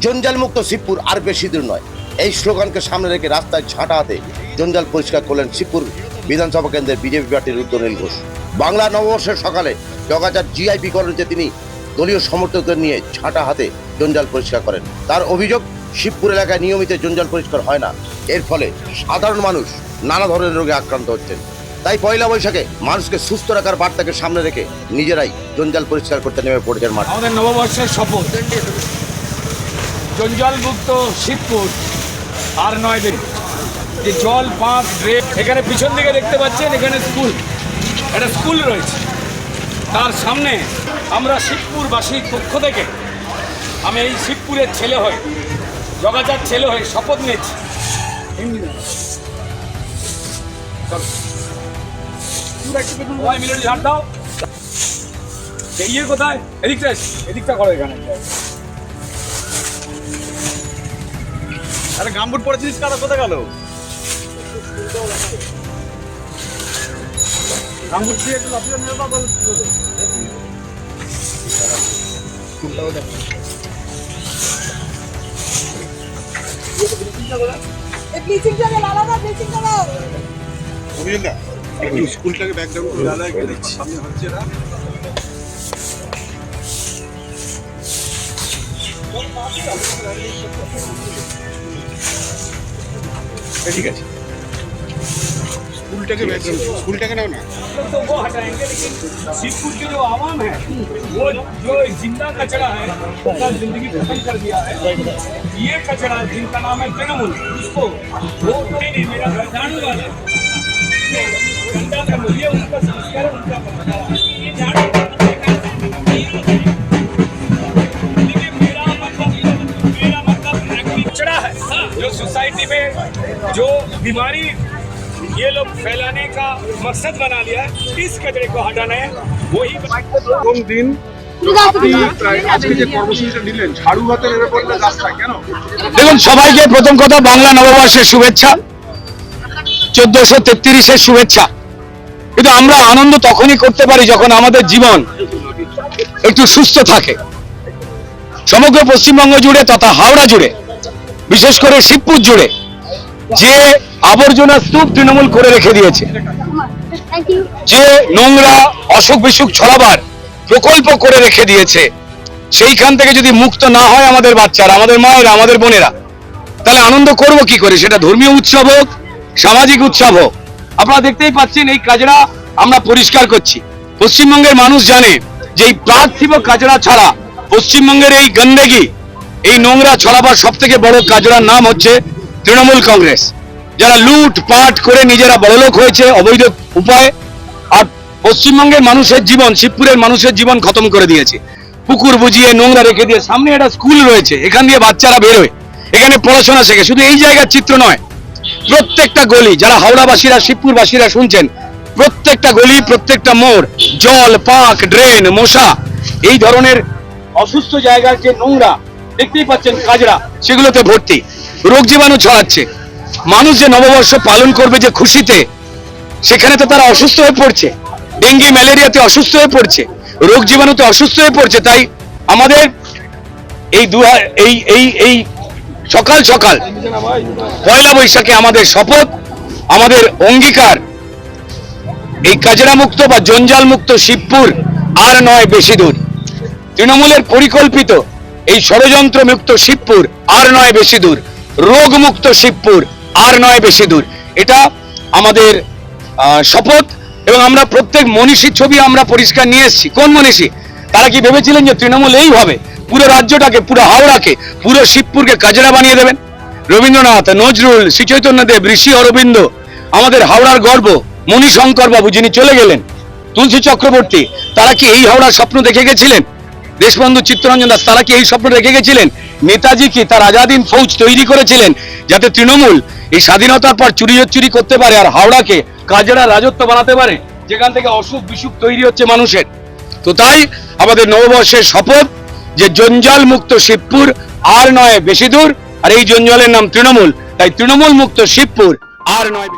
জঞ্জাল মুক্ত শিবপুর আর বেশি দূর নয়। এই স্লোগানকে সামনে রেখে রাস্তায় ঝাঁটা হাতে জঞ্জাল পরিষ্কার করলেন শিবপুর বিধানসভা কেন্দ্রের বিজেপি প্রার্থী রুদ্রনীল ঘোষ। বাংলা নববর্ষের সকালে জগাজার জিআইপি কলেজে তিনি দলীয় সমর্থকদের নিয়ে ঝাঁটা হাতে জঞ্জাল পরিষ্কার করেন। তার অভিযোগ, শিবপুর এলাকায় নিয়মিত জঞ্জাল পরিষ্কার হয় না, এর ফলে সাধারণ মানুষ নানা ধরনের রোগে আক্রান্ত হচ্ছেন। তাই পয়লা বৈশাখে মানুষকে সুস্থ রাখার বার্তাকে সামনে রেখে নিজেরাই জঞ্জাল পরিষ্কার করতে নেমে পড়েছেন মাঠে। আমাদের নববর্ষের শপথ, জঞ্জাল মুক্ত শিবপুর আর নয় দিন। যে জল, পাঁচ, ড্রেন, এখানে পিছন দিকে দেখতে পাচ্ছেন, এখানে একটা স্কুল রয়েছে। তার সামনে আমরা শিবপুরবাসীর পক্ষ থেকে, আমি এই শিবপুরের ছেলে হয়ে, জগাজার ছেলে হয়ে শপথ নিয়েছি। ঝাড় দাও। ইয়ে কোথায়? এদিকটা করো। এখানে আরে গামবুট পরেছিস, কারা কোথায় গেল? গামবুট দিয়ে একটু লাফিয়ে নিয়ে যাবো। স্কুলটাকে ব্যাকগ্রাউন্ড সামনে হচ্ছে না। ঠিক আছে, स्कूल नाओ ना। तो वो हटाएंगे, लेकिन शिवपुर की जो आवाम है, वो जो जिंदा कचरा है उसका जिंदगी खत्म कर दिया है। ये कचरा जिनका नाम है तृणमूल, उसको वो नहीं, मेरा घर झाड़ू वाला गंदा कर लो, ये उनका संस्कार है, उनका ये झाड़ू मेरा मतलब कचरा है जो सोसाइटी में जो बीमारी ये लोग फैलाने का मकसद बना लिया है। इस कचरे को हटाना है। वही दिन দেখুন, সবাইকে প্রথম কথা বাংলা নববর্ষের শুভেচ্ছা, 1433-এর শুভেচ্ছা। কিন্তু আমরা আনন্দ তখনই করতে পারি যখন আমাদের জীবন একটু সুস্থ থাকে। সমগ্র পশ্চিমবঙ্গ জুড়ে তথা হাওড়া জুড়ে, বিশেষ করে শিবপুর জুড়ে যে আবর্জনা স্তূপ তৃণমূল করে রেখে দিয়েছে, যে নোংরা অসুখ বিসুখ ছড়াবার প্রকল্প করে রেখে দিয়েছে, সেইখান থেকে যদি মুক্ত না হয় আমাদের বাচ্চারা, আমাদের মায়েরা, আমাদের বোনেরা, তাহলে আনন্দ করব কি করে? সেটা ধর্মীয় উৎসব হোক, সামাজিক উৎসব হোক। আপনারা দেখতেই পাচ্ছেন এই কাজরা আমরা পরিষ্কার করছি। পশ্চিমবঙ্গের মানুষ জানে যে এই পার্থিব কাজরা ছাড়া পশ্চিমবঙ্গের এই গন্ডগি, এই নোংরা ছড়াবার সব থেকে বড় কাজরার নাম হচ্ছে তৃণমূল কংগ্রেস, যারা লুট পাট করে নিজেরা বড়লোক হয়েছে অবৈধ উপায়ে, আর পশ্চিমবঙ্গের মানুষের জীবন, শিবপুরের মানুষের জীবন খতম করে দিয়েছে। পুকুর বুঝিয়ে নোংরা রেখে দিয়ে, সামনে একটা স্কুল রয়েছে, এখান দিয়ে বাচ্চারা বেরোয়, এখানে পড়াশোনা শেখে। শুধু এই জায়গার চিত্র নয়, প্রত্যেকটা গলি, যারা হাওড়াবাসীরা, শিবপুরবাসীরা শুনছেন, প্রত্যেকটা গলি, প্রত্যেকটা মোড়, জল, পাক, ড্রেন, মশা, এই ধরনের অসুস্থ জায়গার যে নোংরা দেখতেই পাচ্ছেন কাজরা, সেগুলোতে ভর্তি, রোগ জীবাণু ছড়াচ্ছে। মানুষ যে নববর্ষ পালন করবে যে খুশিতে, সেখানে তো তারা অসুস্থ হয়ে পড়ছে, ডেঙ্গি ম্যালেরিয়াতে অসুস্থ হয়ে পড়ছে, রোগ জীবাণুতে অসুস্থ হয়ে পড়ছে। তাই আমাদের এই সকাল সকাল পয়লা বৈশাখে আমাদের শপথ, আমাদের অঙ্গীকার, এই কাজরা মুক্ত বা জঞ্জাল মুক্ত শিবপুর আর নয় বেশি দূর। তৃণমূলের পরিকল্পিত এই ষড়যন্ত্র মুক্ত শিবপুর আর নয় বেশি দূর, রোগ মুক্ত শিবপুর আর নয় বেশি দূর, এটা আমাদের শপথ। এবং আমরা প্রত্যেক মনীষীর ছবি আমরা পরিষ্কার নিয়ে এসেছি। কোন মনীষী? তারা কি ভেবেছিলেন যে তৃণমূল এইভাবে পুরো রাজ্যটাকে, পুরো হাওড়াকে, পুরো শিবপুরকে কাজরা বানিয়ে দেবেন? রবীন্দ্রনাথ, নজরুল, শ্রীচৈতন্যদেব, ঋষি অরবিন্দ, আমাদের হাওড়ার গর্ব মণিশঙ্কর বাবু যিনি চলে গেলেন, তুলসী চক্রবর্তী, তারা কি এই হাওড়ার স্বপ্ন দেখে গেছিলেন? দেশবন্ধু চিত্তরঞ্জন দাস, তারা কি এই স্বপ্ন দেখে গেছিলেন? নেতাজি কি তার আজাদিন ফৌজ তৈরি করেছিলেন যাতে তৃণমূল এই স্বাধীনতার পর চুরি করতে পারে আর হাওড়াকে কাজরা রাজত্ব বানাতে পারে, যেখান থেকে অসুখ বিসুখ তৈরি হচ্ছে মানুষের? তো তাই আমাদের নববর্ষের শপথ যে জঞ্জাল মুক্ত শিবপুর আর নয় বেশি দূর, আর এই জঞ্জালের নাম তৃণমূল, তাই তৃণমূল মুক্ত শিবপুর আর নয়।